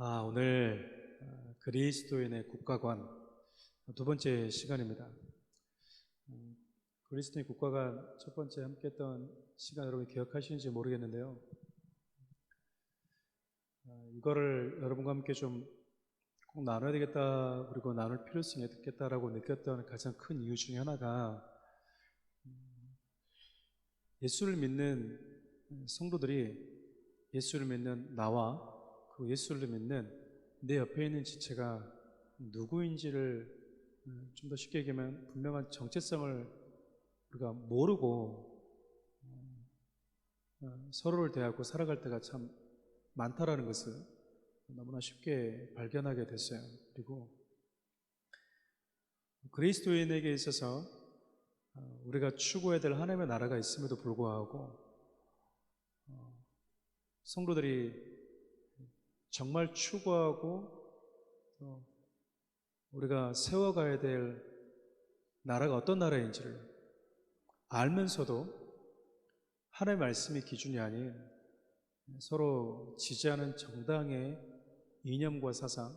오늘 그리스도인의 국가관 두 번째 시간입니다. 그리스도인의 국가관 첫 번째 함께했던 시간 여러분 기억하시는지 모르겠는데요. 이거를 여러분과 함께 좀 꼭 나눠야 되겠다, 그리고 나눌 필요성이 있겠다라고 느꼈던 가장 큰 이유 중에 하나가 예수를 믿는 성도들이 예수를 믿는 나와 그 예수를 믿는 내 옆에 있는 지체가 누구인지를 좀 더 쉽게 얘기하면 분명한 정체성을 우리가 모르고 서로를 대하고 살아갈 때가 참 많다라는 것을 너무나 쉽게 발견하게 됐어요. 그리고 그리스도인에게 있어서 우리가 추구해야 될 하나님의 나라가 있음에도 불구하고 성도들이 정말 추구하고 우리가 세워가야 될 나라가 어떤 나라인지를 알면서도 하나님의 말씀이 기준이 아닌 서로 지지하는 정당의 이념과 사상,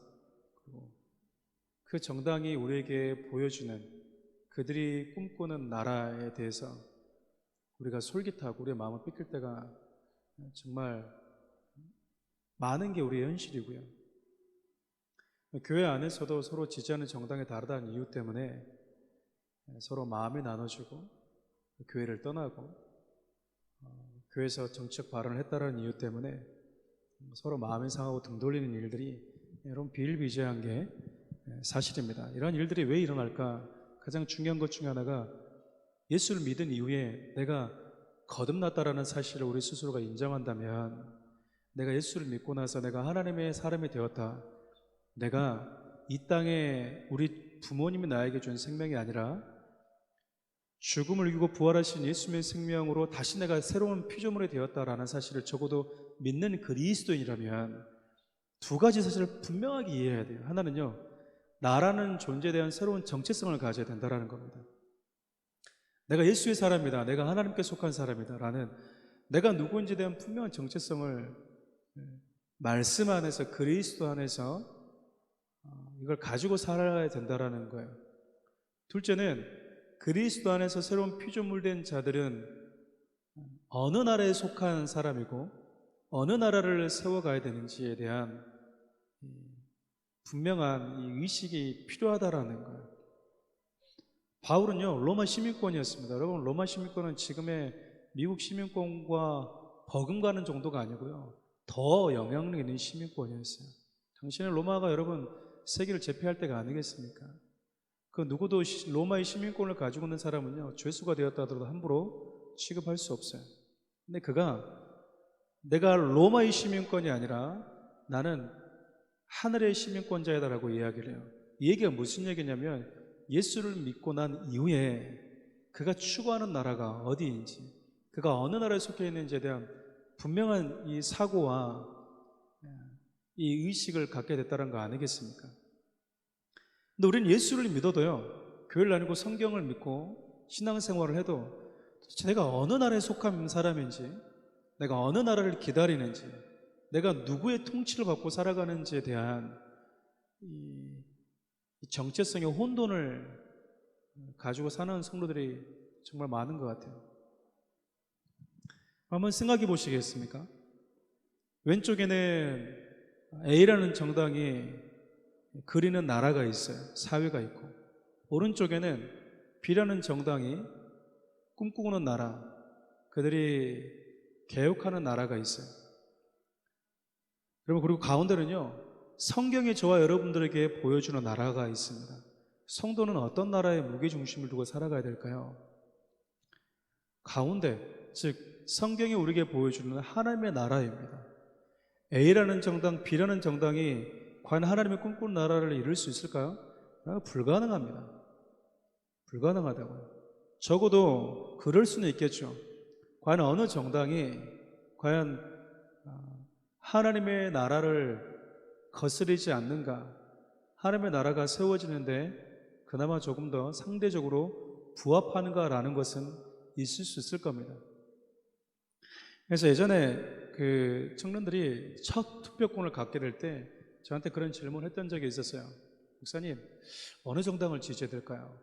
그리고 그 정당이 우리에게 보여주는 그들이 꿈꾸는 나라에 대해서 우리가 솔깃하고 우리의 마음을 뺏길 때가 정말 많은 게 우리의 현실이고요. 교회 안에서도 서로 지지하는 정당이 다르다는 이유 때문에 서로 마음이 나눠지고 교회를 떠나고 교회에서 정책 발언을 했다는 이유 때문에 서로 마음이 상하고 등 돌리는 일들이 여러분 비일비재한 게 사실입니다. 이런 일들이 왜 일어날까? 가장 중요한 것 중에 하나가 예수를 믿은 이후에 내가 거듭났다라는 사실을 우리 스스로가 인정한다면, 내가 예수를 믿고 나서 내가 하나님의 사람이 되었다, 내가 이 땅에 우리 부모님이 나에게 준 생명이 아니라 죽음을 이기고 부활하신 예수님의 생명으로 다시 내가 새로운 피조물이 되었다라는 사실을 적어도 믿는 그리스도인이라면 두 가지 사실을 분명하게 이해해야 돼요. 하나는요, 나라는 존재에 대한 새로운 정체성을 가져야 된다는 겁니다. 내가 예수의 사람이다, 내가 하나님께 속한 사람이다 라는 내가 누구인지에 대한 분명한 정체성을 말씀 안에서, 그리스도 안에서 이걸 가지고 살아야 된다는 거예요. 둘째는 그리스도 안에서 새로운 피조물 된 자들은 어느 나라에 속한 사람이고 어느 나라를 세워가야 되는지에 대한 분명한 이 의식이 필요하다라는 거예요. 바울은요, 로마 시민권이었습니다. 여러분, 로마 시민권은 지금의 미국 시민권과 버금가는 정도가 아니고요, 더 영향력 있는 시민권이었어요. 당시에는 로마가 여러분 세계를 제패할 때가 아니겠습니까? 그 누구도 로마의 시민권을 가지고 있는 사람은요, 죄수가 되었다 하더라도 함부로 취급할 수 없어요. 근데 그가 내가 로마의 시민권이 아니라 나는 하늘의 시민권자이다라고 이야기를 해요. 이 얘기가 무슨 얘기냐면 예수를 믿고 난 이후에 그가 추구하는 나라가 어디인지, 그가 어느 나라에 속해 있는지에 대한 분명한 이 사고와 이 의식을 갖게 됐다는 거 아니겠습니까? 근데 우리는 예수를 믿어도요, 교회를 다니고 성경을 믿고 신앙생활을 해도 도대체 내가 어느 나라에 속한 사람인지, 내가 어느 나라를 기다리는지, 내가 누구의 통치를 받고 살아가는지에 대한 이 정체성의 혼돈을 가지고 사는 성도들이 정말 많은 것 같아요. 한번 생각해 보시겠습니까? 왼쪽에는 A라는 정당이 그리는 나라가 있어요. 사회가 있고, 오른쪽에는 B라는 정당이 꿈꾸는 나라, 그들이 개혁하는 나라가 있어요. 여러분, 그리고 가운데는요, 성경이 저와 여러분들에게 보여주는 나라가 있습니다. 성도는 어떤 나라의 무게중심을 두고 살아가야 될까요? 가운데, 즉 성경이 우리에게 보여주는 하나님의 나라입니다. A라는 정당, B라는 정당이 과연 하나님의 꿈꾸는 나라를 이룰 수 있을까요? 불가능합니다. 불가능하다고요. 적어도 그럴 수는 있겠죠. 과연 어느 정당이 과연 하나님의 나라를 거스르지 않는가, 하나님의 나라가 세워지는데 그나마 조금 더 상대적으로 부합하는가라는 것은 있을 수 있을 겁니다. 그래서 예전에 그 청년들이 첫 투표권을 갖게 될 때 저한테 그런 질문을 했던 적이 있었어요. 목사님, 어느 정당을 지지해야 될까요?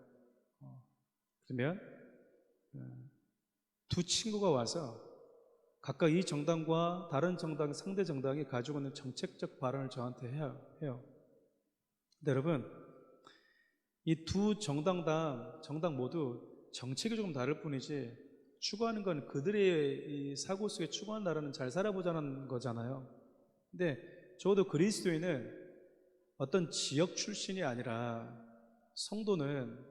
그러면 두 친구가 와서 각각 이 정당과 다른 정당, 상대 정당이 가지고 있는 정책적 발언을 저한테 해요. 근데 여러분, 이 두 정당 모두 정책이 조금 다를 뿐이지 추구하는 건 그들의 이 사고 속에 추구하는 나라는 잘 살아보자는 거잖아요. 근데 적어도 그리스도인은 어떤 지역 출신이 아니라 성도는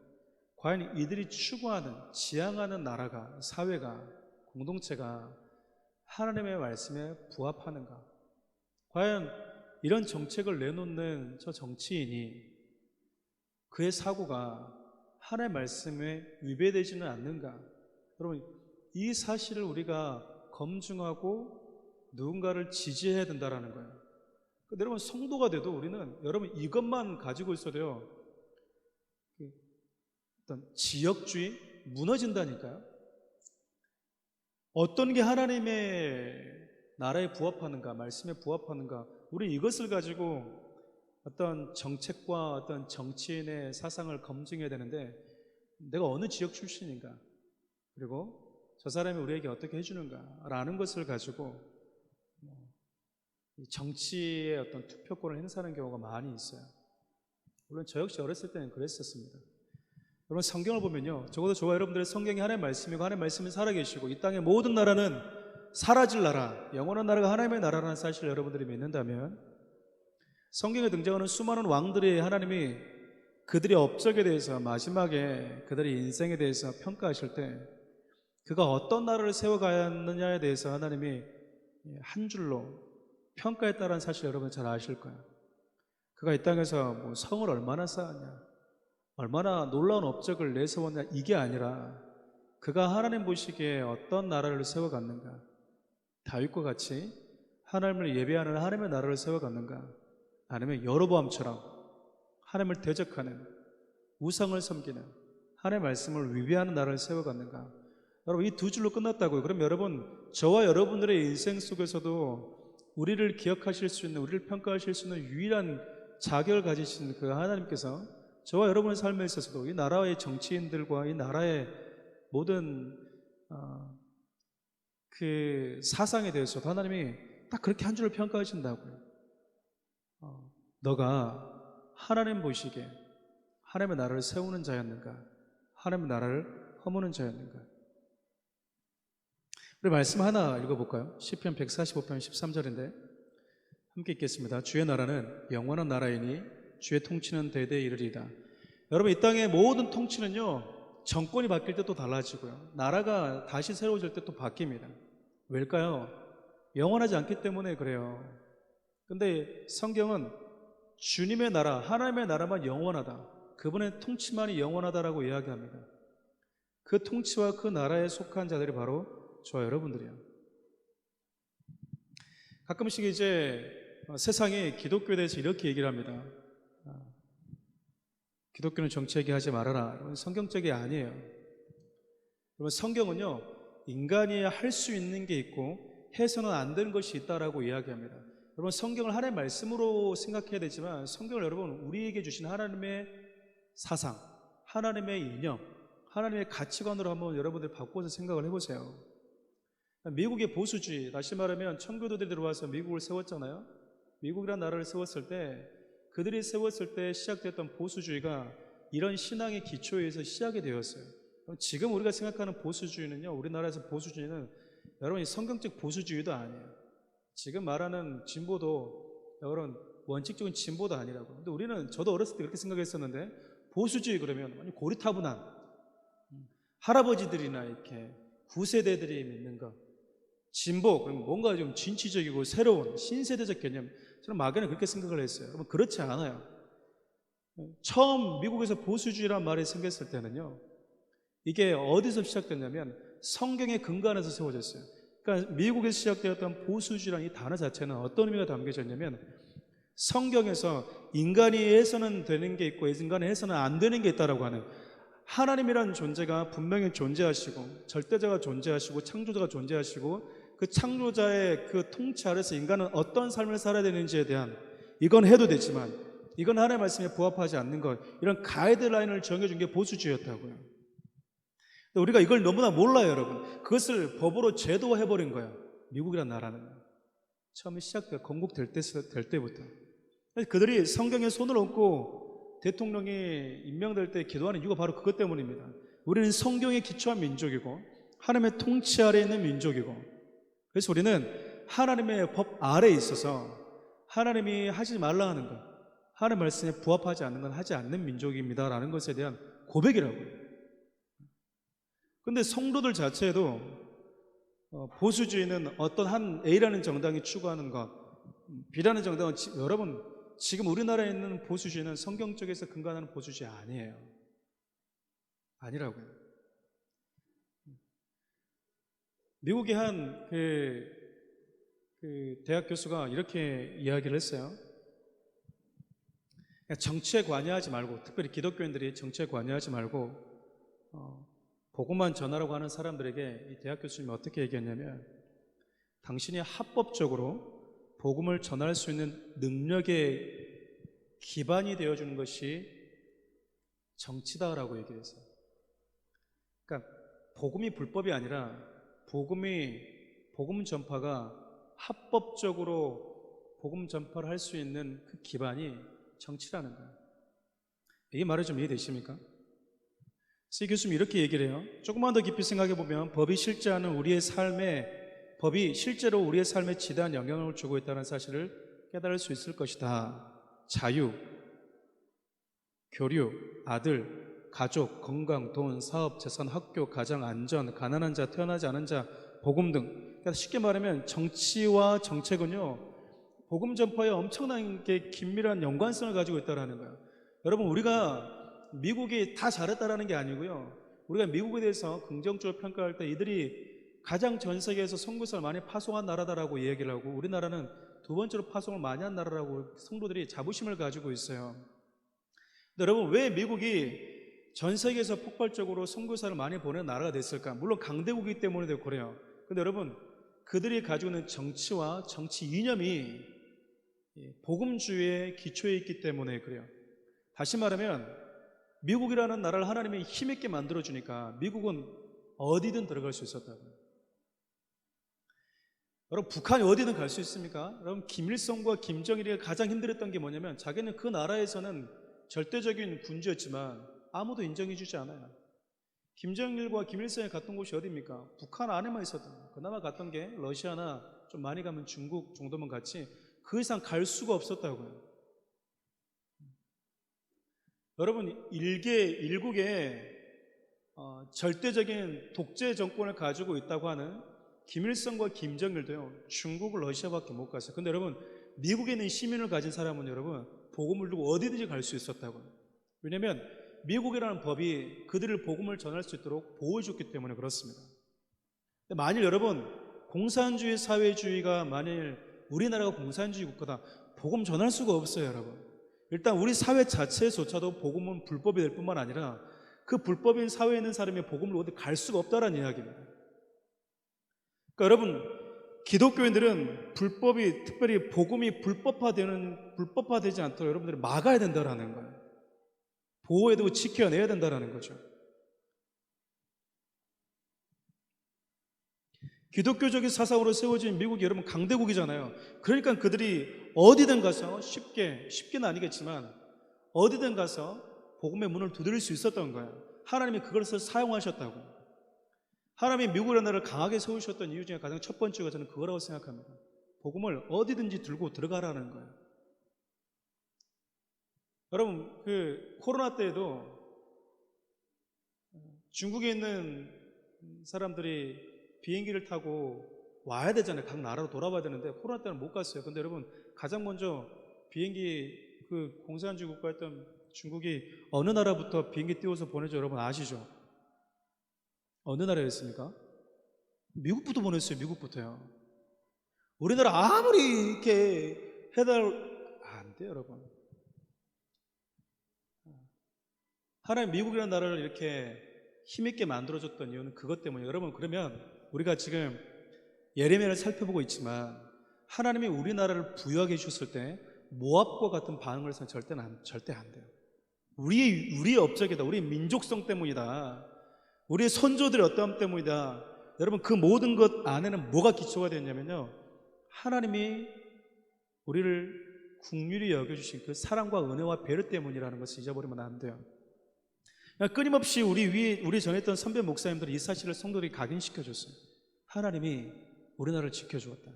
과연 이들이 추구하는, 지향하는 나라가, 사회가, 공동체가 하나님의 말씀에 부합하는가? 과연 이런 정책을 내놓는 저 정치인이 그의 사고가 하나님의 말씀에 위배되지는 않는가? 여러분, 이 사실을 우리가 검증하고 누군가를 지지해야 된다는 거예요. 여러분, 성도가 돼도 우리는 여러분 이것만 가지고 있어도요, 어떤 지역주의 무너진다니까요. 어떤 게 하나님의 나라에 부합하는가, 말씀에 부합하는가, 우리 이것을 가지고 어떤 정책과 어떤 정치인의 사상을 검증해야 되는데, 내가 어느 지역 출신인가, 그리고 저 사람이 우리에게 어떻게 해주는가 라는 것을 가지고 정치의 어떤 투표권을 행사하는 경우가 많이 있어요. 물론 저 역시 어렸을 때는 그랬었습니다. 여러분, 성경을 보면요, 적어도 저와 여러분들의 성경이 하나님의 말씀이고 하나님의 말씀이 살아계시고 이 땅의 모든 나라는 사라질 나라, 영원한 나라가 하나님의 나라라는 사실을 여러분들이 믿는다면, 성경에 등장하는 수많은 왕들이 하나님이 그들의 업적에 대해서, 마지막에 그들의 인생에 대해서 평가하실 때 그가 어떤 나라를 세워가느냐에 대해서 하나님이 한 줄로 평가했다는 사실 여러분 잘 아실 거예요. 그가 이 땅에서 뭐 성을 얼마나 쌓았냐, 얼마나 놀라운 업적을 내세웠냐, 이게 아니라 그가 하나님 보시기에 어떤 나라를 세워갔는가, 다윗과 같이 하나님을 예배하는 하나님의 나라를 세워갔는가, 아니면 여로보암처럼 하나님을 대적하는, 우상을 섬기는, 하나님의 말씀을 위배하는 나라를 세워갔는가. 여러분, 이 두 줄로 끝났다고요. 그럼 여러분, 저와 여러분들의 인생 속에서도 우리를 기억하실 수 있는, 우리를 평가하실 수 있는 유일한 자격을 가지신 그 하나님께서 저와 여러분의 삶에 있어서도 이 나라의 정치인들과 이 나라의 모든 그 사상에 대해서도 하나님이 딱 그렇게 한 줄을 평가하신다고요. 너가 하나님 보시기에 하나님의 나라를 세우는 자였는가, 하나님의 나라를 허무는 자였는가. 우리 말씀 하나 읽어볼까요? 시편 145편 13절인데 함께 읽겠습니다. 주의 나라는 영원한 나라이니 주의 통치는 대대에 이르리이다. 여러분, 이 땅의 모든 통치는요, 정권이 바뀔 때 또 달라지고요, 나라가 다시 새로워질 때 또 바뀝니다. 왜일까요? 영원하지 않기 때문에 그래요. 근데 성경은 주님의 나라, 하나님의 나라만 영원하다, 그분의 통치만이 영원하다라고 이야기합니다. 그 통치와 그 나라에 속한 자들이 바로 저와 여러분들이에요. 가끔씩 이제 세상이 기독교에 대해서 이렇게 얘기를 합니다. 기독교는 정치 얘기하지 말아라. 이건 성경적이 아니에요. 여러분, 성경은요, 인간이 할 수 있는 게 있고 해서는 안 되는 것이 있다라고 이야기합니다. 여러분, 성경을 하나님의 말씀으로 생각해야 되지만, 성경을 여러분 우리에게 주신 하나님의 사상, 하나님의 이념, 하나님의 가치관으로 한번 여러분들 바꿔서 생각을 해보세요. 미국의 보수주의, 다시 말하면 청교도들이 들어와서 미국을 세웠잖아요. 미국이라는 나라를 세웠을 때, 그들이 세웠을 때 시작됐던 보수주의가 이런 신앙의 기초에서 시작이 되었어요. 지금 우리가 생각하는 보수주의는요, 우리나라에서 보수주의는 여러분 성경적 보수주의도 아니에요. 지금 말하는 진보도 여러분 원칙적인 진보도 아니라고. 근데 우리는, 저도 어렸을 때 그렇게 생각했었는데, 보수주의 그러면 아니 고리타분한 할아버지들이나 이렇게 구세대들이 믿는 것, 진보 그럼 뭔가 좀 진취적이고 새로운 신세대적 개념, 저는 막연히 그렇게 생각을 했어요. 여러분, 그렇지 않아요. 처음 미국에서 보수주의란 말이 생겼을 때는요, 이게 어디서 시작됐냐면 성경의 근거 안에서 세워졌어요. 그러니까 미국에서 시작되었던 보수주의라는 이 단어 자체는 어떤 의미가 담겨져 있냐면, 성경에서 인간이 해서는 되는 게 있고 인간이 해서는 안 되는 게 있다라고 하는, 하나님이라는 존재가 분명히 존재하시고 절대자가 존재하시고 창조자가 존재하시고 그 창조자의 그 통치 아래서 인간은 어떤 삶을 살아야 되는지에 대한 이건 해도 되지만 이건 하나님의 말씀에 부합하지 않는 것, 이런 가이드라인을 정해준 게 보수주의였다고요. 우리가 이걸 너무나 몰라요, 여러분. 그것을 법으로 제도화해버린 거야, 미국이라는 나라는. 처음에 건국될 때부터. 그들이 성경에 손을 얹고 대통령이 임명될 때 기도하는 이유가 바로 그것 때문입니다. 우리는 성경에 기초한 민족이고 하나님의 통치 아래에 있는 민족이고, 그래서 우리는 하나님의 법 아래에 있어서 하나님이 하지 말라 하는 것, 하나님의 말씀에 부합하지 않는 건 하지 않는 민족입니다라는 것에 대한 고백이라고요. 근데 성도들 자체도 보수주의는 어떤 한 A라는 정당이 추구하는 것, B라는 정당은 여러분, 지금 우리나라에 있는 보수주의는 성경적에서 근거하는 보수주의 아니에요. 아니라고요. 미국의 한 대학 교수가 이렇게 이야기를 했어요. 정치에 관여하지 말고, 특별히 기독교인들이 정치에 관여하지 말고 복음만 전하라고 하는 사람들에게 이 대학 교수님이 어떻게 얘기했냐면, 당신이 합법적으로 복음을 전할 수 있는 능력의 기반이 되어주는 것이 정치다라고 얘기를 했어요. 그러니까 복음이 불법이 아니라 복음 전파가 합법적으로 복음 전파를 할 수 있는 그 기반이 정치라는 거예요. 이 말이 좀 이해되십니까? 그래서 이 교수님이 이렇게 얘기를 해요. 조금만 더 깊이 생각해 보면 법이 실제로 우리의 삶에 지대한 영향을 주고 있다는 사실을 깨달을 수 있을 것이다. 자유, 교류, 아들, 가족, 건강, 돈, 사업, 재산, 학교, 가정, 안전, 가난한 자, 태어나지 않은 자, 복음 등. 그러니까 쉽게 말하면 정치와 정책은요, 복음 전파에 엄청난 게 긴밀한 연관성을 가지고 있다는 거예요. 여러분, 우리가 미국이 다 잘했다라는 게 아니고요, 우리가 미국에 대해서 긍정적으로 평가할 때 이들이 가장 전 세계에서 선교사를 많이 파송한 나라다라고 얘기를 하고, 우리나라는 두 번째로 파송을 많이 한 나라라고 성도들이 자부심을 가지고 있어요. 근데 여러분, 왜 미국이 전 세계에서 폭발적으로 선교사를 많이 보내는 나라가 됐을까? 물론 강대국이기 때문에도 그래요. 근데 여러분, 그들이 가지고 있는 정치와 정치 이념이 복음주의의 기초에 있기 때문에 그래요. 다시 말하면 미국이라는 나라를 하나님이 힘있게 만들어주니까 미국은 어디든 들어갈 수 있었다고요. 여러분, 북한이 어디든 갈 수 있습니까? 여러분, 김일성과 김정일이 가장 힘들었던 게 뭐냐면, 자기는 그 나라에서는 절대적인 군주였지만 아무도 인정해주지 않아요. 김정일과 김일성이 갔던 곳이 어디입니까? 북한 안에만 있었던 거예요. 그나마 갔던 게 러시아나 좀 많이 가면 중국 정도만 갔지 그 이상 갈 수가 없었다고요. 여러분, 일국의 절대적인 독재 정권을 가지고 있다고 하는 김일성과 김정일도요, 중국을 러시아밖에 못 갔어요. 근데 여러분, 미국에 있는 시민을 가진 사람은 여러분, 복음을 두고 어디든지 갈 수 있었다고요. 왜냐하면 미국이라는 법이 그들을 복음을 전할 수 있도록 보호해줬기 때문에 그렇습니다. 만일 여러분, 공산주의 사회주의가 만일 우리나라가 공산주의 국가다, 복음 전할 수가 없어요, 여러분. 일단 우리 사회 자체조차도 복음은 불법이 될 뿐만 아니라 그 불법인 사회에 있는 사람이 복음을 어디 갈 수가 없다는 이야기입니다. 그러니까 여러분, 기독교인들은 특별히 복음이 불법화되지 않도록 여러분들이 막아야 된다는 거예요. 보호해두고 지켜내야 된다는 거죠. 기독교적인 사상으로 세워진 미국이 여러분 강대국이잖아요. 그러니까 그들이 어디든 가서 쉽게는 아니겠지만 어디든 가서 복음의 문을 두드릴 수 있었던 거예요. 하나님이 그것을 사용하셨다고. 하나님이 미국이라는 나라를 강하게 세우셨던 이유 중에 가장 첫 번째가 저는 그거라고 생각합니다. 복음을 어디든지 들고 들어가라는 거예요. 여러분, 코로나 때에도 중국에 있는 사람들이 비행기를 타고 와야 되잖아요. 각 나라로 돌아와야 되는데 코로나 때는 못 갔어요. 근데 여러분, 가장 먼저 비행기 공산주의 국가였던 중국이 어느 나라부터 비행기 띄워서 보내죠? 여러분 아시죠? 어느 나라였습니까? 미국부터 보냈어요. 미국부터요. 우리나라 아무리 이렇게 안 돼요, 여러분. 하나님 미국이라는 나라를 이렇게 힘있게 만들어줬던 이유는 그것 때문이에요. 여러분, 그러면 우리가 지금 예레미야를 살펴보고 있지만 하나님이 우리나라를 부유하게 해주셨을 때 모압과 같은 반응을 해서는 절대 안 돼요. 우리의 업적이다. 우리의 민족성 때문이다. 우리의 선조들의 어떠함 때문이다. 여러분, 그 모든 것 안에는 뭐가 기초가 되었냐면요, 하나님이 우리를 긍휼히 여겨주신 그 사랑과 은혜와 배려 때문이라는 것을 잊어버리면 안 돼요. 끊임없이 우리 전에 있던 선배 목사님들이 이 사실을 성도들이 각인시켜줬어요. 하나님이 우리나라를 지켜주었다.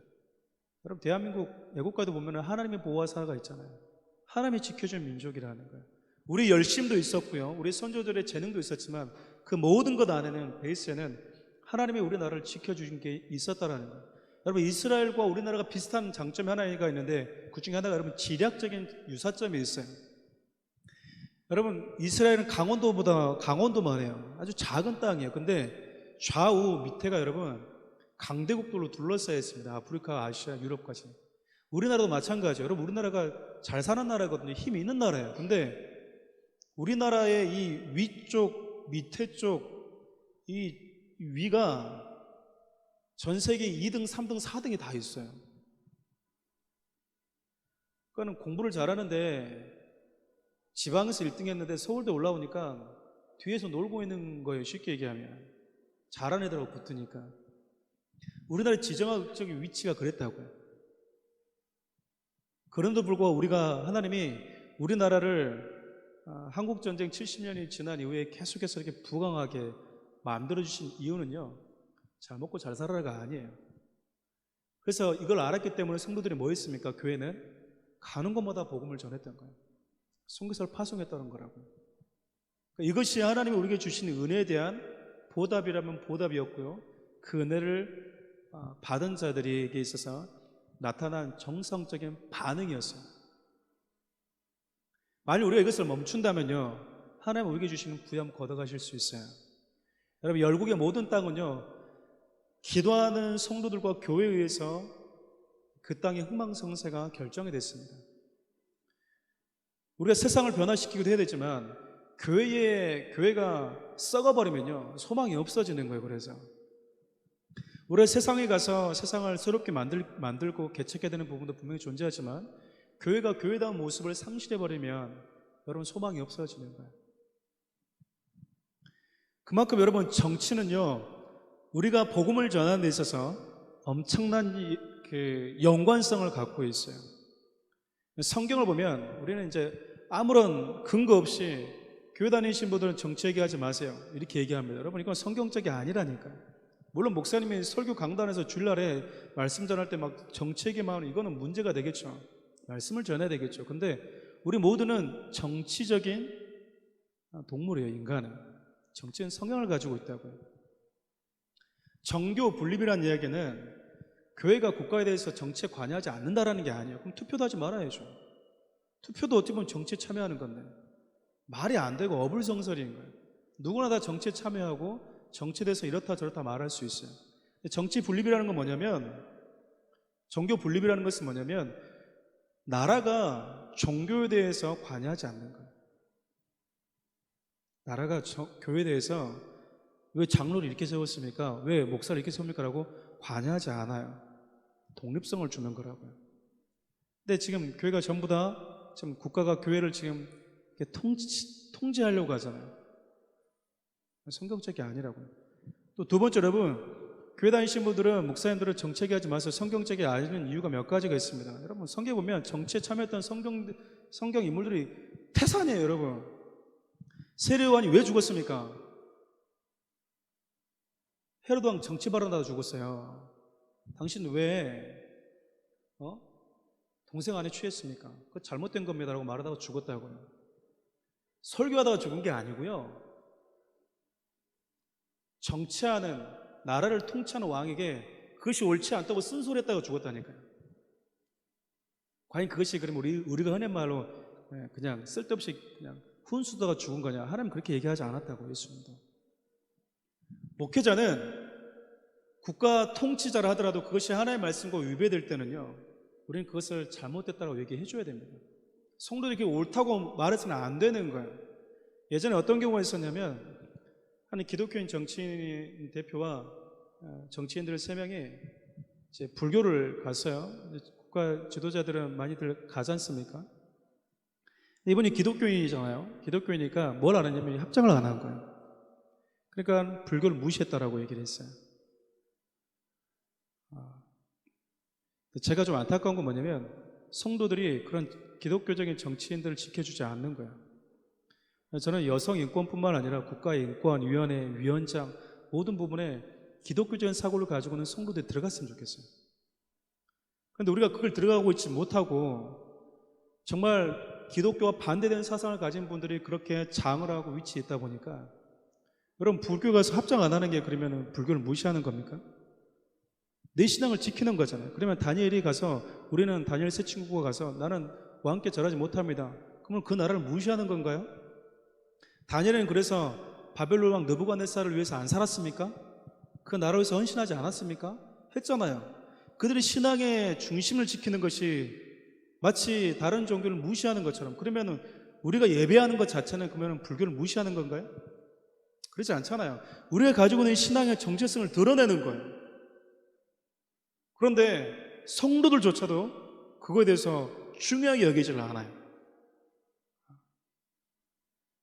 여러분, 대한민국 애국가도 보면 하나님의 보호와 사가 있잖아요. 하나님이 지켜준 민족이라는 거예요. 우리 열심도 있었고요, 우리 선조들의 재능도 있었지만 그 모든 것 안에는, 베이스에는 하나님이 우리나라를 지켜주신 게 있었다라는 거예요. 여러분, 이스라엘과 우리나라가 비슷한 장점이 하나가 있는데 그 중에 하나가 여러분 지략적인 유사점이 있어요. 여러분, 이스라엘은 강원도만 해요. 아주 작은 땅이에요. 근데 좌우 밑에가 여러분 강대국들로 둘러싸여 있습니다. 아프리카, 아시아, 유럽까지. 우리나라도 마찬가지예요. 여러분, 우리나라가 잘 사는 나라거든요. 힘이 있는 나라예요. 근데 우리나라의 이 위쪽, 밑에 쪽, 이 위가 전 세계 2등, 3등, 4등이 다 있어요. 그러니까 공부를 잘하는데 지방에서 1등 했는데 서울대 올라오니까 뒤에서 놀고 있는 거예요. 쉽게 얘기하면. 잘하는 애들하고 붙으니까. 우리나라의 지정학적인 위치가 그랬다고요. 그런데도 불구하고 하나님이 우리나라를 한국전쟁 70년이 지난 이후에 계속해서 이렇게 부강하게 만들어주신 이유는요, 잘 먹고 잘 살아라가 아니에요. 그래서 이걸 알았기 때문에 성도들이 뭐 했습니까? 교회는 가는 곳마다 복음을 전했던 거예요. 선교사를 파송했다는 거라고요. 이것이 하나님이 우리에게 주신 은혜에 대한 보답이라면 보답이었고요, 그 은혜를 받은 자들에게 있어서 나타난 정성적인 반응이었어요. 만약 우리가 이것을 멈춘다면요, 하나님 우리에게 주시는 부여함 걷어가실 수 있어요. 여러분, 열국의 모든 땅은요, 기도하는 성도들과 교회에 의해서 그 땅의 흥망성쇠가 결정이 됐습니다. 우리가 세상을 변화시키기도 해야 되지만 교회가 썩어버리면요, 소망이 없어지는 거예요. 그래서 우리가 세상에 가서 세상을 새롭게 만들고 개척해야 되는 부분도 분명히 존재하지만 교회가 교회다운 모습을 상실해버리면 여러분, 소망이 없어지는 거예요. 그만큼 여러분, 정치는요, 우리가 복음을 전하는 데 있어서 엄청난 그 연관성을 갖고 있어요. 성경을 보면 우리는 이제 아무런 근거 없이 교회 다니신 분들은 정치 얘기하지 마세요 이렇게 얘기합니다. 여러분, 이건 성경적이 아니라니까요. 물론 목사님이 설교 강단에서 주일날에 말씀 전할 때 막 정치 얘기만 하면 이거는 문제가 되겠죠. 말씀을 전해야 되겠죠. 근데 우리 모두는 정치적인 동물이에요. 인간은 정치는 성향을 가지고 있다고요. 정교 분립이라는 이야기는 교회가 국가에 대해서 정치에 관여하지 않는다라는 게 아니에요. 그럼 투표도 하지 말아야죠. 투표도 어떻게 보면 정치에 참여하는 건데 말이 안 되고 어불성설인 거예요. 누구나 다 정치에 참여하고 정치에 대해서 이렇다 저렇다 말할 수 있어요. 정치 분립이라는 건 뭐냐면, 정교 분립이라는 것은 뭐냐면 나라가 종교에 대해서 관여하지 않는 거예요. 나라가 교회에 대해서 왜 장로를 이렇게 세웠습니까? 왜 목사를 이렇게 세웁니까? 라고 관여하지 않아요. 독립성을 주는 거라고요. 근데 지금 교회가 전부 다 지금 국가가 교회를 지금 이렇게 통제하려고 하잖아요. 성경적이 아니라고요. 또 두 번째, 여러분, 교회 다니신 분들은, 목사님들은 정치 얘기하지 마세요. 성경적이 아니는 이유가 몇 가지가 있습니다. 여러분, 성경에 보면 정치에 참여했던 성경 인물들이 태산이에요. 여러분, 세례 요한이 왜 죽었습니까? 헤로드 왕 정치 발언하다 죽었어요. 당신 왜 동생 안에 취했습니까? 그거 잘못된 겁니다 라고 말하다가 죽었다고요. 설교하다가 죽은 게 아니고요, 정치하는, 나라를 통치하는 왕에게 그것이 옳지 않다고 쓴소리했다고 죽었다니까요. 과연 그것이 그럼 우리가 흔한 말로 그냥 쓸데없이 그냥 훈수다가 죽은 거냐? 하나님 그렇게 얘기하지 않았다고. 예수님도. 목회자는 국가 통치자라 하더라도 그것이 하나님의 말씀과 위배될 때는요, 우리는 그것을 잘못됐다고 얘기해 줘야 됩니다. 성도들이 그게 옳다고 말해서는 안 되는 거예요. 예전에 어떤 경우가 있었냐면, 한 기독교인 정치인 대표와 정치인들 3명이 이제 불교를 갔어요. 국가 지도자들은 많이들 가지 않습니까? 이분이 기독교인이잖아요. 기독교이니까 뭘 안 했냐면 합장을 안 한 거예요. 그러니까 불교를 무시했다라고 얘기를 했어요. 제가 좀 안타까운 건 뭐냐면 성도들이 그런 기독교적인 정치인들을 지켜주지 않는 거예요. 저는 여성 인권뿐만 아니라 국가인권위원회 위원장 모든 부분에 기독교적인 사고를 가지고는 성도들이 들어갔으면 좋겠어요. 그런데 우리가 그걸 들어가고 있지 못하고 정말 기독교와 반대되는 사상을 가진 분들이 그렇게 장을 하고 위치에 있다 보니까 여러분 불교 가서 합장 안 하는 게 그러면 불교를 무시하는 겁니까? 내 신앙을 지키는 거잖아요. 그러면 다니엘이 가서 우리는 다니엘 세 친구가 가서 나는 왕께 절하지 못합니다. 그러면 그 나라를 무시하는 건가요? 다니엘은 그래서 바벨론 왕 느부갓네살을 위해서 안 살았습니까? 그 나라를 위해서 헌신하지 않았습니까? 했잖아요. 그들이 신앙의 중심을 지키는 것이 마치 다른 종교를 무시하는 것처럼 그러면 우리가 예배하는 것 자체는 그러면 불교를 무시하는 건가요? 그렇지 않잖아요. 우리가 가지고 있는 신앙의 정체성을 드러내는 거예요. 그런데 성도들조차도 그거에 대해서 중요하게 여기질 않아요.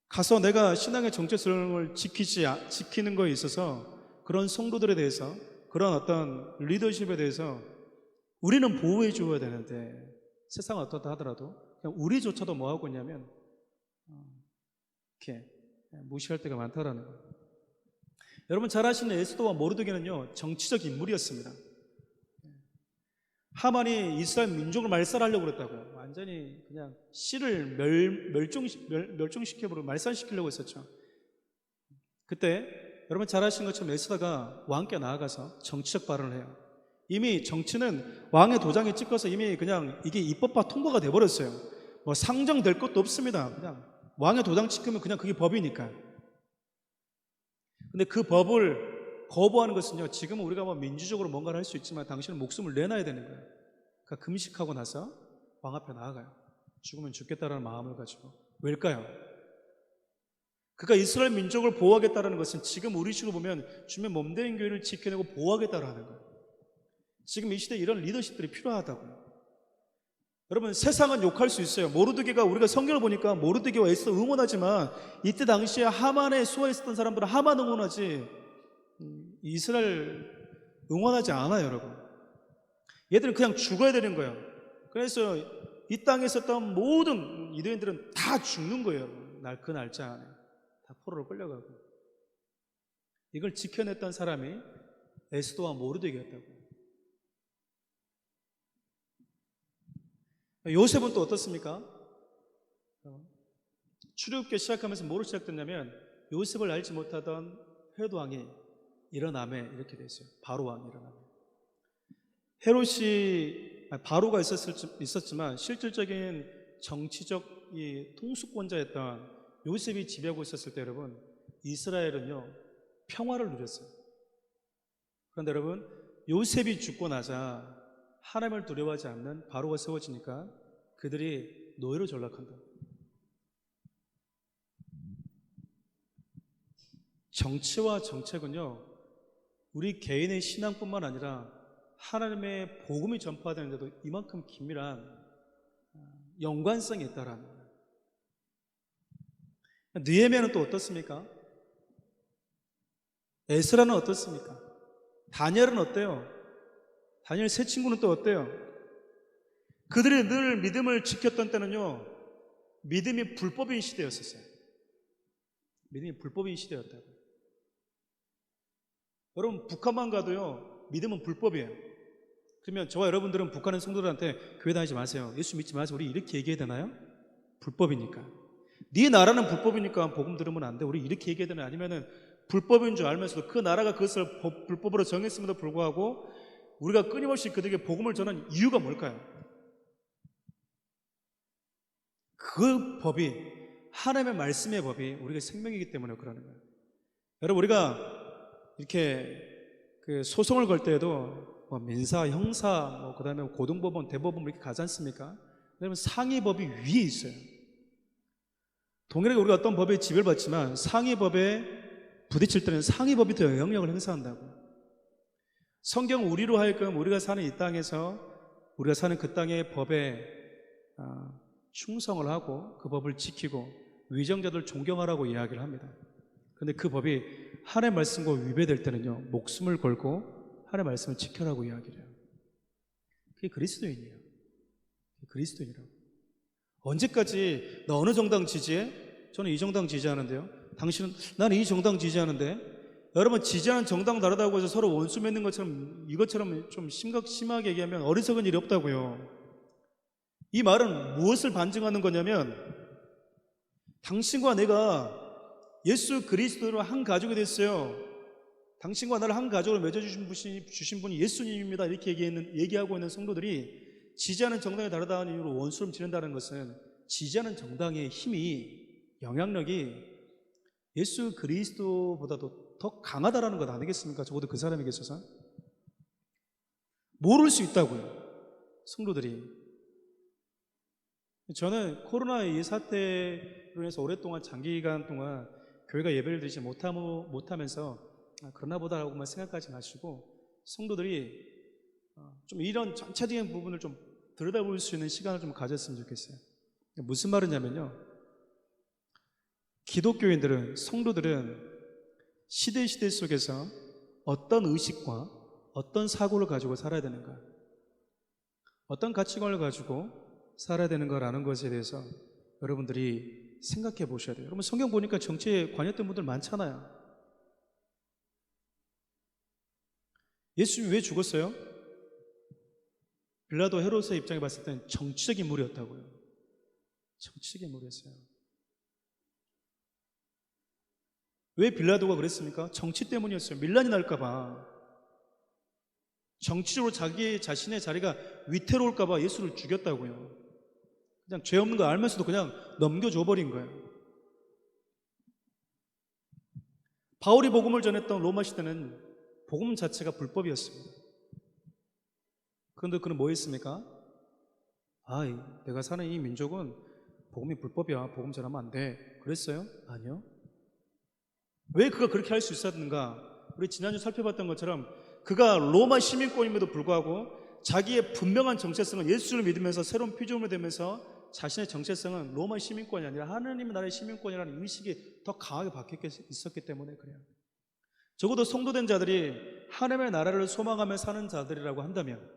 가서 내가 신앙의 정체성을 지키는 거에 있어서 그런 성도들에 대해서 그런 어떤 리더십에 대해서 우리는 보호해 줘야 되는데 세상은 어떻다 하더라도 그냥 우리조차도 뭐 하고 있냐면 이렇게 무시할 때가 많다라는 거예요. 여러분 잘 아시는 에스더와 모르드게는요 정치적 인물이었습니다. 하만이 이스라엘 민족을 말살하려고 그랬다고요. 완전히 그냥 씨를 멸종시켜버리고 말살시키려고 했었죠. 그때 여러분 잘 아시는 것처럼 에스더가 왕께 나아가서 정치적 발언을 해요. 이미 정치는 왕의 도장에 찍혀서 이미 그냥 이게 입법화 통과가 돼버렸어요. 뭐 상정될 것도 없습니다. 그냥 왕의 도장 찍히면 그냥 그게 법이니까. 근데 그 법을 거부하는 것은요, 지금은 우리가 뭐 민주적으로 뭔가를 할 수 있지만 당신은 목숨을 내놔야 되는 거예요. 그러니까 금식하고 나서 왕 앞에 나아가요. 죽으면 죽겠다라는 마음을 가지고. 왜일까요? 그러니까 이스라엘 민족을 보호하겠다는 것은 지금 우리 식으로 보면 주변 몸된 교회를 지켜내고 보호하겠다는 거예요. 지금 이 시대에 이런 리더십들이 필요하다고요. 여러분 세상은 욕할 수 있어요. 모르드게가 우리가 성경을 보니까 모르드게와 에스더 응원하지만 이때 당시에 하만에 수하에 있었던 사람들은 하만 응원하지 이스라엘 응원하지 않아요. 여러분 얘들은 그냥 죽어야 되는 거예요. 그래서 이 땅에 있었던 모든 유대인들은 다 죽는 거예요. 그 날짜 안에 다 포로로 끌려가고. 이걸 지켜냈던 사람이 에스더와 모르드게였다고. 요셉은 또 어떻습니까? 출애굽기 시작하면서 뭐로 시작됐냐면 요셉을 알지 못하던 헤롯 왕이 일어나매 이렇게 됐어요. 바로 왕이 일어나매. 바로가 있었지만 실질적인 정치적 이 통수권자였던 요셉이 지배하고 있었을 때 여러분 이스라엘은요 평화를 누렸어요. 그런데 여러분 요셉이 죽고 나자 하나님을 두려워하지 않는 바로가 세워지니까 그들이 노예로 전락한다. 정치와 정책은요 우리 개인의 신앙뿐만 아니라 하나님의 복음이 전파되는데도 이만큼 긴밀한 연관성이 있다라는 거예요. 느헤미야는 또 어떻습니까? 에스라는 어떻습니까? 다니엘은 어때요? 다니엘 세 친구는 또 어때요? 그들이 늘 믿음을 지켰던 때는요 믿음이 불법인 시대였었어요. 믿음이 불법인 시대였다고. 여러분 북한만 가도요 믿음은 불법이에요. 그러면 저와 여러분들은 북한의 성도들한테 교회 다니지 마세요, 예수 믿지 마세요, 우리 이렇게 얘기해야 되나요? 불법이니까. 네 나라는 불법이니까 복음 들으면 안 돼, 우리 이렇게 얘기해야 되나요? 아니면은 불법인 줄 알면서도 그 나라가 그것을 불법으로 정했음에도 불구하고 우리가 끊임없이 그들에게 복음을 전하는 이유가 뭘까요? 그 법이 하나님의 말씀의 법이 우리가 생명이기 때문에 그러는 거예요. 여러분 우리가 이렇게 그 소송을 걸 때에도 뭐 민사, 형사, 뭐 그다음에 고등법원, 대법원 이렇게 가지 않습니까? 왜냐하면 상위법이 위에 있어요. 동일하게 우리가 어떤 법에 지배를 받지만 상위법에 부딪힐 때는 상위법이 더 영향력을 행사한다고. 성경 우리로 하여금 우리가 사는 이 땅에서 우리가 사는 그 땅의 법에 충성을 하고 그 법을 지키고 위정자들 존경하라고 이야기를 합니다. 그런데 그 법이 하나님의 말씀과 위배될 때는요, 목숨을 걸고 하나님의 말씀을 지켜라고 이야기를 해요. 그게 그리스도인이에요. 그리스도인이라고. 언제까지 나 어느 정당 지지해? 저는 이 정당 지지하는데요. 당신은 나는 이 정당 지지하는데. 여러분, 지지하는 정당 다르다고 해서 서로 원수 맺는 것처럼, 이것처럼 좀 심하게 얘기하면 어리석은 일이 없다고요. 이 말은 무엇을 반증하는 거냐면, 당신과 내가 예수 그리스도로 한 가족이 됐어요. 당신과 나를 한 가족으로 맺어주신 분이 예수님입니다. 이렇게 얘기하고 있는 성도들이 지지하는 정당이 다르다는 이유로 원수를 지른다는 것은 지지하는 정당의 힘이, 영향력이 예수 그리스도보다도 더 강하다라는 것 아니겠습니까? 적어도 그 사람에게 있어서. 모를 수 있다고요, 성도들이. 저는 코로나 이 사태로 인해서 오랫동안 장기간 동안 교회가 예배를 드리지 못하면서 그러나 보다라고만 생각하지 마시고 성도들이 좀 이런 전체적인 부분을 좀 들여다볼 수 있는 시간을 좀 가졌으면 좋겠어요. 무슨 말이냐면요, 기독교인들은, 성도들은 시대 속에서 어떤 의식과 어떤 사고를 가지고 살아야 되는가, 어떤 가치관을 가지고 살아야 되는가라는 것에 대해서 여러분들이 생각해 보셔야 돼요. 여러분, 성경 보니까 정치에 관여했던 분들 많잖아요. 예수님이 왜 죽었어요? 빌라도 헤롯의 입장에 봤을 때는 정치적 인물이었다고요. 정치적 인물이었어요. 왜 빌라도가 그랬습니까? 정치 때문이었어요. 밀란이 날까봐, 정치적으로 자기 자신의 자리가 위태로울까봐 예수를 죽였다고요. 그냥 죄 없는 거 알면서도 그냥 넘겨줘 버린 거예요. 바울이 복음을 전했던 로마 시대는 복음 자체가 불법이었습니다. 그런데 그는 뭐 했습니까? 내가 사는 이 민족은 복음이 불법이야, 복음 전하면 안 돼, 그랬어요? 아니요. 왜 그가 그렇게 할 수 있었는가? 우리 지난주 살펴봤던 것처럼 그가 로마 시민권임에도 불구하고 자기의 분명한 정체성은 예수를 믿으면서 새로운 피조물이 되면서 자신의 정체성은 로마 시민권이 아니라 하느님의 나라의 시민권이라는 의식이 더 강하게 박혀 있었기 때문에 그래요. 적어도 성도된 자들이 하나님의 나라를 소망하며 사는 자들이라고 한다면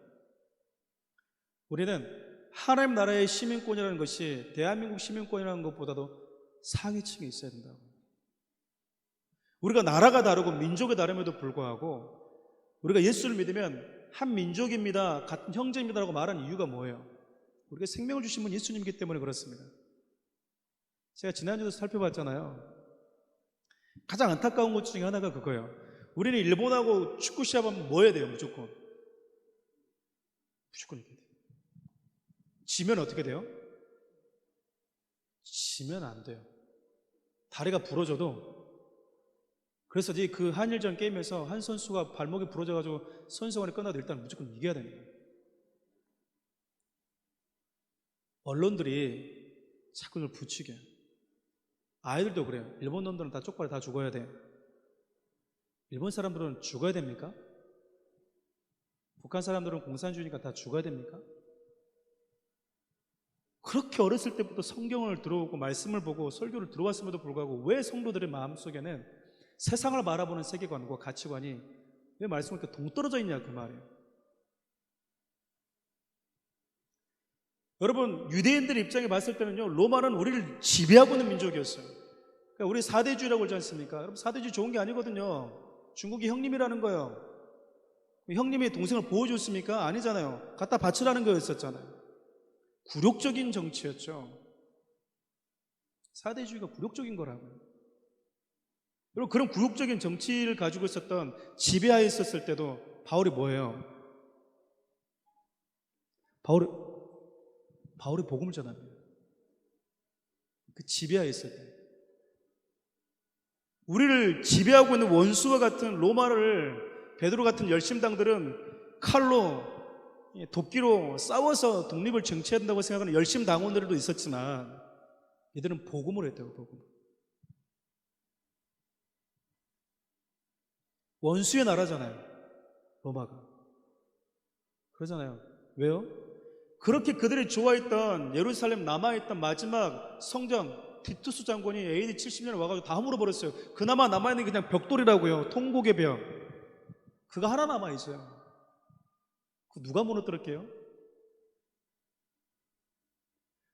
우리는 하나님 나라의 시민권이라는 것이 대한민국 시민권이라는 것보다도 상위층에 있어야 된다고. 우리가 나라가 다르고 민족이 다름에도 불구하고 우리가 예수를 믿으면 한 민족입니다, 같은 형제입니다라고 말하는 이유가 뭐예요? 우리가 생명을 주신 분 예수님이기 때문에 그렇습니다. 제가 지난주도 살펴봤잖아요. 가장 안타까운 것 중에 하나가 그거예요. 우리는 일본하고 축구 시합하면 뭐 해야 돼요? 무조건 이렇게 돼요. 지면 어떻게 돼요? 지면 안 돼요. 다리가 부러져도. 그래서 그 한일전 게임에서 한 선수가 발목이 부러져가지고 선수간에 끝나도 일단 무조건 이겨야 됩니다. 언론들이 자꾸 그걸 부추겨요. 아이들도 그래요. 일본 놈들은 다 쪽발에 다 죽어야 돼. 일본 사람들은 죽어야 됩니까? 북한 사람들은 공산주의니까 다 죽어야 됩니까? 그렇게 어렸을 때부터 성경을 들어오고 말씀을 보고 설교를 들어왔음에도 불구하고 왜 성도들의 마음속에는 세상을 바라보는 세계관과 가치관이 왜 말씀을 이렇게 동떨어져 있냐, 그 말이에요. 여러분, 유대인들의 입장에 봤을 때는요, 로마는 우리를 지배하고 있는 민족이었어요. 그러니까 우리 사대주의라고 그러지 않습니까? 여러분, 사대주의 좋은 게 아니거든요. 중국이 형님이라는 거예요. 형님이 동생을 보호해줬습니까? 아니잖아요. 갖다 바치라는 거였었잖아요. 굴욕적인 정치였죠. 사대주의가 굴욕적인 거라고요. 여러분, 그런 굴욕적인 정치를 가지고 있었던, 지배하에 있었을 때도 바울이 뭐예요? 바울이 복음을 전합니다. 그 지배하에 있을 때. 우리를 지배하고 있는 원수와 같은 로마를 베드로 같은 열심당들은 칼로, 도끼로 싸워서 독립을 쟁취한다고 생각하는 열심당원들도 있었지만 이들은 복음을 했다고. 복음. 원수의 나라잖아요, 로마가. 그러잖아요. 왜요? 그렇게 그들이 좋아했던 예루살렘 남아있던 마지막 성전, 티투스 장군이 AD 70년에 와가지고 다 허물어버렸어요. 그나마 남아있는 게 그냥 벽돌이라고요. 통곡의 벽. 그거 하나 남아있어요. 그 누가 무너뜨릴게요?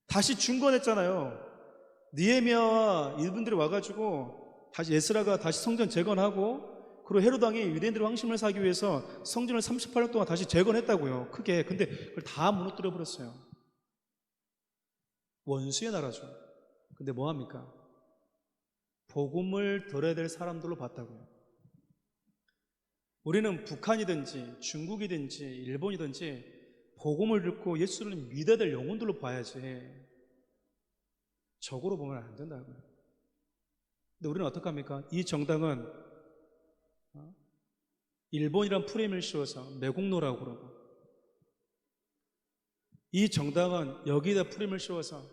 다시 중건했잖아요. 느헤미야와 이분들이 와가지고 다시 에스라가 다시 성전 재건하고, 그리고 헤롯 왕이 유대인들의 황심을 사기 위해서 성전을 38년 동안 다시 재건했다고요. 크게. 근데 그걸 다 무너뜨려 버렸어요. 원수의 나라죠. 근데 뭐 합니까? 복음을 들어야 될 사람들로 봤다고요. 우리는 북한이든지 중국이든지 일본이든지 복음을 듣고 예수를 믿어야 될 영혼들로 봐야지, 적으로 보면 안 된다고요. 근데 우리는 어떻게 합니까? 이 정당은 일본이란 프레임을 씌워서 매국노라고 그러고, 이 정당은 여기다 프레임을 씌워서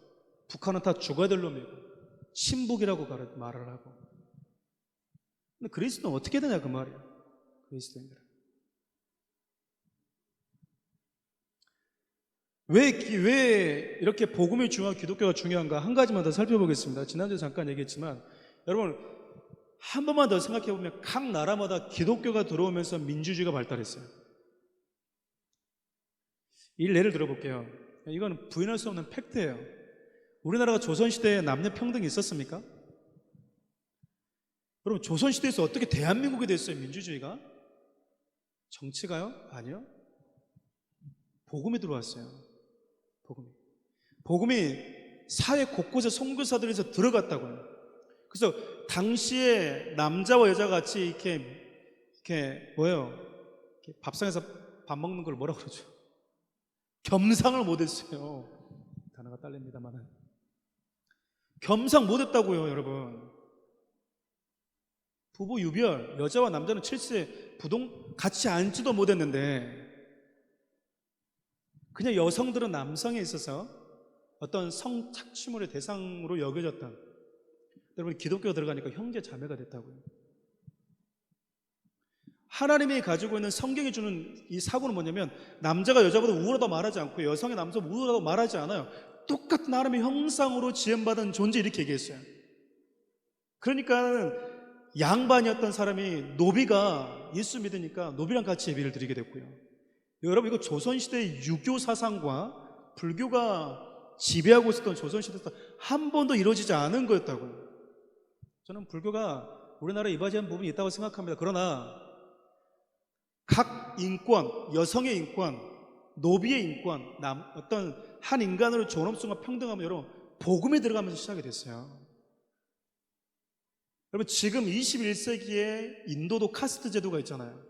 북한은 다 죽어야 될 놈이고 신북이라고 말을 하고. 근데 그리스도는 어떻게 되냐 그 말이에요. 그리스도인들은 왜 이렇게 복음이 중요하고 기독교가 중요한가, 한 가지만 더 살펴보겠습니다. 지난주에 잠깐 얘기했지만, 여러분 한 번만 더 생각해 보면 각 나라마다 기독교가 들어오면서 민주주의가 발달했어요. 이 예를 들어볼게요. 이건 부인할 수 없는 팩트예요. 우리나라가 조선시대에 남녀 평등이 있었습니까? 여러분 조선시대에서 어떻게 대한민국이 됐어요? 민주주의가? 정치가요? 아니요. 복음이 들어왔어요. 복음이 사회 곳곳에 선교사들에서 들어갔다고요. 그래서 당시에 남자와 여자 같이 이렇게 뭐예요? 이렇게 밥상에서 밥 먹는 걸 뭐라 그러죠? 겸상을 못했어요. 단어가 딸립니다만은 겸상 못했다고요, 여러분. 부부 유별, 여자와 남자는 7세 같이 앉지도 못했는데, 그냥 여성들은 남성에 있어서 어떤 성착취물의 대상으로 여겨졌던, 여러분 기독교가 들어가니까 형제 자매가 됐다고요. 하나님이 가지고 있는 성경이 주는 이 사고는 뭐냐면, 남자가 여자보다 우월하다고 말하지 않고 여성이 남자보다 우월하다고 말하지 않아요. 똑같은 하나님의 형상으로 지음받은 존재, 이렇게 얘기했어요. 그러니까 양반이었던 사람이 노비가 예수 믿으니까 노비랑 같이 예배를 드리게 됐고요. 여러분 이거 조선시대의 유교 사상과 불교가 지배하고 있었던 조선시대에서 한 번도 이루어지지 않은 거였다고요. 저는 불교가 우리나라에 이바지한 부분이 있다고 생각합니다. 그러나 각 인권, 여성의 인권, 노비의 인권, 어떤 한 인간으로 존엄성과 평등함을 여러분 복음에 들어가면서 시작이 됐어요. 여러분 지금 21세기에 인도도 카스트 제도가 있잖아요.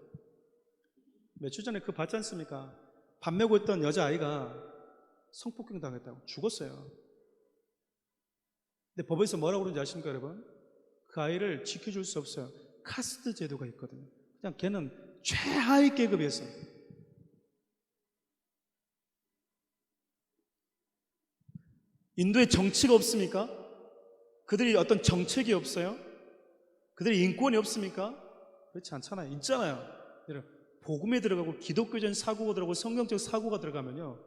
며칠 전에 그거 봤지 않습니까? 밥 메고 있던 여자아이가 성폭행 당했다고 죽었어요. 근데 법에서 뭐라고 그러는지 아십니까 여러분? 그 아이를 지켜줄 수 없어요. 카스트 제도가 있거든요. 그냥 걔는 최하위 계급이었어. 인도에 정치가 없습니까? 그들이 어떤 정책이 없어요? 그들이 인권이 없습니까? 그렇지 않잖아요. 있잖아요. 복음에 들어가고 기독교적인 사고가 들어가고 성경적 사고가 들어가면요,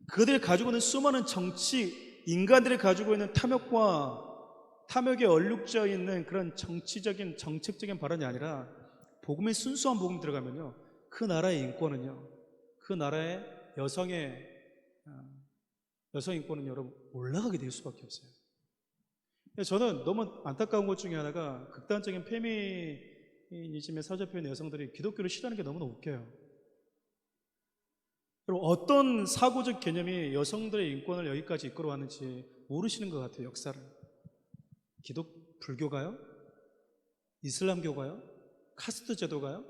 그들이 가지고 있는 수많은 정치, 인간들이 가지고 있는 탐욕에 얼룩져 있는 그런 정치적인 정책적인 발언이 아니라, 복음의 순수한 복음이 들어가면요, 그 나라의 인권은요, 그 나라의 여성 인권은 여러분 올라가게 될 수밖에 없어요. 저는 너무 안타까운 것 중에 하나가, 극단적인 페미니즘에 사로잡혀 있는 여성들이 기독교를 싫어하는 게 너무나 웃겨요. 여러분 어떤 사고적 개념이 여성들의 인권을 여기까지 이끌어왔는지 모르시는 것 같아요. 역사를. 불교가요? 이슬람교가요? 카스트 제도가요?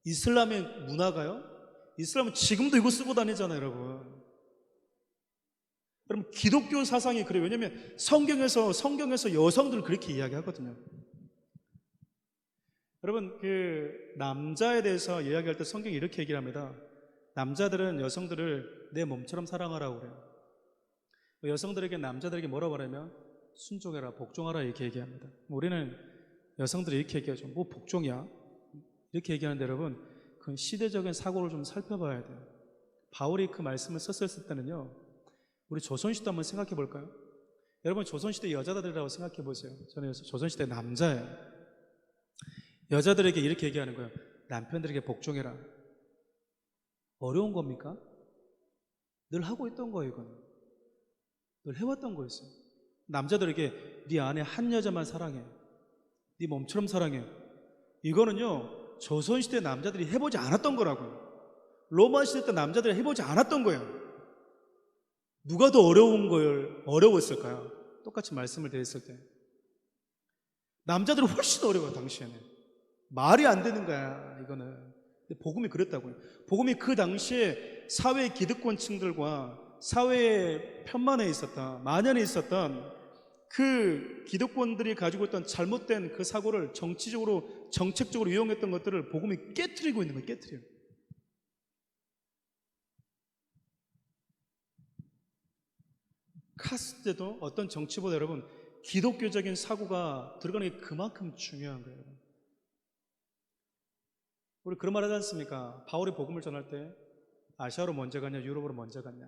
이슬람의 문화가요? 이슬람은 지금도 이거 쓰고 다니잖아요, 여러분. 여러분 기독교 사상이 그래요. 왜냐하면 성경에서 여성들을 그렇게 이야기하거든요. 여러분 그 남자에 대해서 이야기할 때 성경이 이렇게 얘기를 합니다. 남자들은 여성들을 내 몸처럼 사랑하라고 그래요. 여성들에게 남자들에게 뭐라고 말하면 순종해라, 복종하라 이렇게 얘기합니다. 우리는 여성들이 이렇게 얘기하죠. 뭐 복종이야? 이렇게 얘기하는데 여러분 그 시대적인 사고를 좀 살펴봐야 돼요. 바울이 그 말씀을 썼을 때는요, 우리 조선시대 한번 생각해 볼까요? 여러분, 조선시대 여자들이라고 생각해 보세요. 저는 조선시대 남자예요. 여자들에게 이렇게 얘기하는 거예요. 남편들에게 복종해라. 어려운 겁니까? 늘 하고 있던 거예요. 이거는 늘 해왔던 거였어요. 남자들에게 네 안에 한 여자만 사랑해, 네 몸처럼 사랑해. 이거는요, 조선시대 남자들이 해보지 않았던 거라고요. 로마 시대 때 남자들이 해보지 않았던 거예요. 누가 더 어려웠을까요? 똑같이 말씀을 드렸을 때 남자들은 훨씬 어려워요. 당시에는 말이 안 되는 거야. 이거는. 근데 복음이 그랬다고요. 복음이 그 당시에 사회 기득권층들과 사회의 편만에 있었던, 만연에 있었던 그 기득권들이 가지고 있던 잘못된 그 사고를 정치적으로, 정책적으로 이용했던 것들을 복음이 깨트리고 있는 거예요. 깨트려요. 카스 때도 어떤 정치보다 여러분 기독교적인 사고가 들어가는 게 그만큼 중요한 거예요. 우리 그런 말 하지 않습니까? 바울이 복음을 전할 때 아시아로 먼저 가냐 유럽으로 먼저 가냐.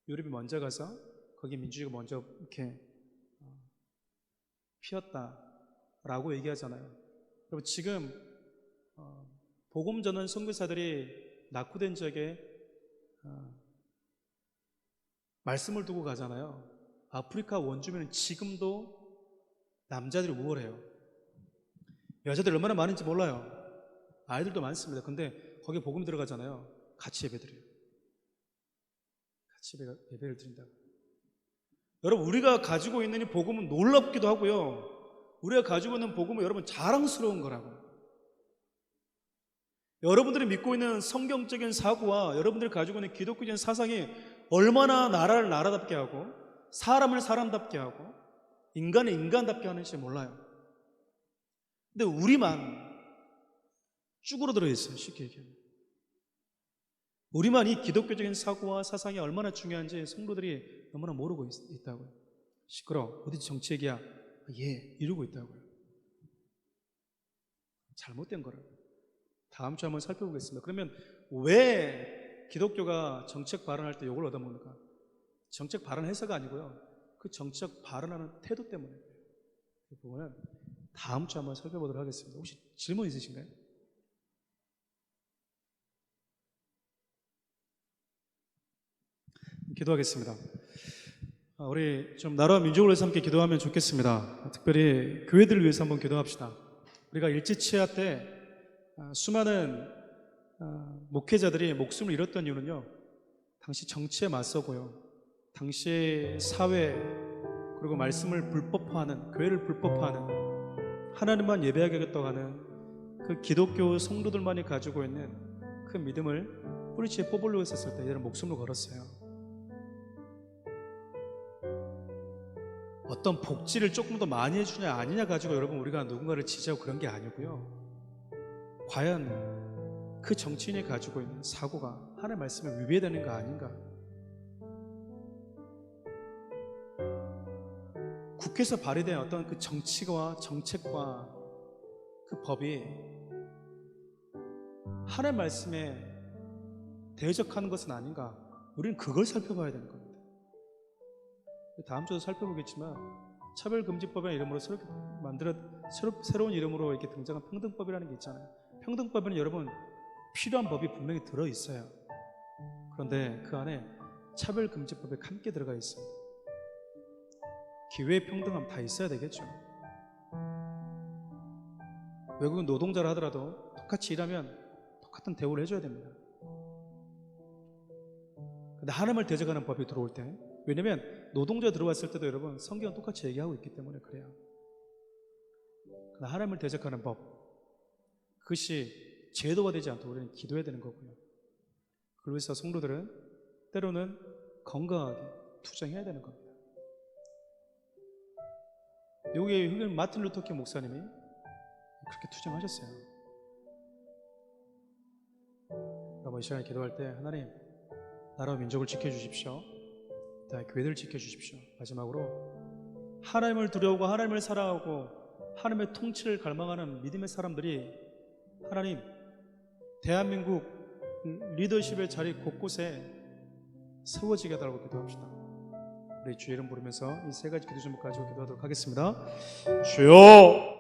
유럽이 먼저 가서 거기 민주주의가 먼저 이렇게 피었다라고 얘기하잖아요. 여러분 지금 복음 전하는 선교사들이 낙후된 지역에 말씀을 두고 가잖아요. 아프리카 원주민은 지금도 남자들이 우월해요. 여자들 얼마나 많은지 몰라요. 아이들도 많습니다. 근데 거기에 복음 들어가잖아요. 같이 예배드려요. 같이 예배를 드린다고. 여러분 우리가 가지고 있는 이 복음은 놀랍기도 하고요, 우리가 가지고 있는 복음은 여러분 자랑스러운 거라고. 여러분들이 믿고 있는 성경적인 사고와 여러분들이 가지고 있는 기독교적인 사상이 얼마나 나라를 나라답게 하고 사람을 사람답게 하고 인간을 인간답게 하는지 몰라요. 근데 우리만 쭈그러들어 있어요. 쉽게 얘기하면 우리만 이 기독교적인 사고와 사상이 얼마나 중요한지 성도들이 너무나 모르고 있다고요. 시끄러워, 어디 정치 얘기야, 예, 이러고 있다고요. 잘못된 거를 다음 주에 한번 살펴보겠습니다. 그러면 왜 기독교가 정책 발언할 때 욕을 얻어먹는가? 정책 발언해서가 아니고요, 그 정책 발언하는 태도 때문에. 그 부분은 다음 주에 한번 살펴보도록 하겠습니다. 혹시 질문 있으신가요? 기도하겠습니다. 우리 좀 나라와 민족을 위해서 함께 기도하면 좋겠습니다. 특별히 교회들을 위해서 한번 기도합시다. 우리가 일제치하 때 수많은 목회자들이 목숨을 잃었던 이유는요, 당시 정치에 맞서고요, 당시의 사회 그리고 말씀을 불법화하는, 교회를 불법화하는, 하나님만 예배하겠다고 하는 그 기독교 성도들만이 가지고 있는 그 믿음을 뿌리치에 뽑으려고 했었을 때 이들은 목숨을 걸었어요. 어떤 복지를 조금 더 많이 해주냐 아니냐 가지고 여러분 우리가 누군가를 지지하고 그런 게 아니고요, 과연 그 정치인이 가지고 있는 사고가 하나님의 말씀에 위배되는 거 아닌가. 국회에서 발의된 어떤 그 정치와 정책과 그 법이 하나님의 말씀에 대적하는 것은 아닌가. 우리는 그걸 살펴봐야 되는 겁니다. 다음 주도 살펴보겠지만 차별금지법이라는 이름으로 새롭게 새로운 이름으로 이렇게 등장한 평등법이라는 게 있잖아요. 평등법에는 여러분 필요한 법이 분명히 들어있어요. 그런데 그 안에 차별금지법이 함께 들어가 있어요. 기회의 평등함 다 있어야 되겠죠. 외국인 노동자를 하더라도 똑같이 일하면 똑같은 대우를 해줘야 됩니다. 근데 하나님을 대적하는 법이 들어올 때, 왜냐면 노동자 들어왔을 때도 여러분 성경은 똑같이 얘기하고 있기 때문에 그래요. 하나님을 대적하는 법, 그것이 제도가 되지 않도록 우리는 기도해야 되는 거고요. 그래서 성도들은 때로는 건강하게 투쟁해야 되는 겁니다. 여기에 흑인 마틴 루터킹 목사님이 그렇게 투쟁하셨어요. 여러분 이 시간에 기도할 때 하나님, 나라와 민족을 지켜주십시오. 교회들을 지켜주십시오. 마지막으로 하나님을 두려워하고 하나님을 사랑하고 하나님의 통치를 갈망하는 믿음의 사람들이 하나님, 대한민국 리더십의 자리 곳곳에 세워지게 해달라고 기도합시다. 우리 주의 이름 부르면서 이 세 가지 기도 제목 가지고 기도하도록 하겠습니다. 주여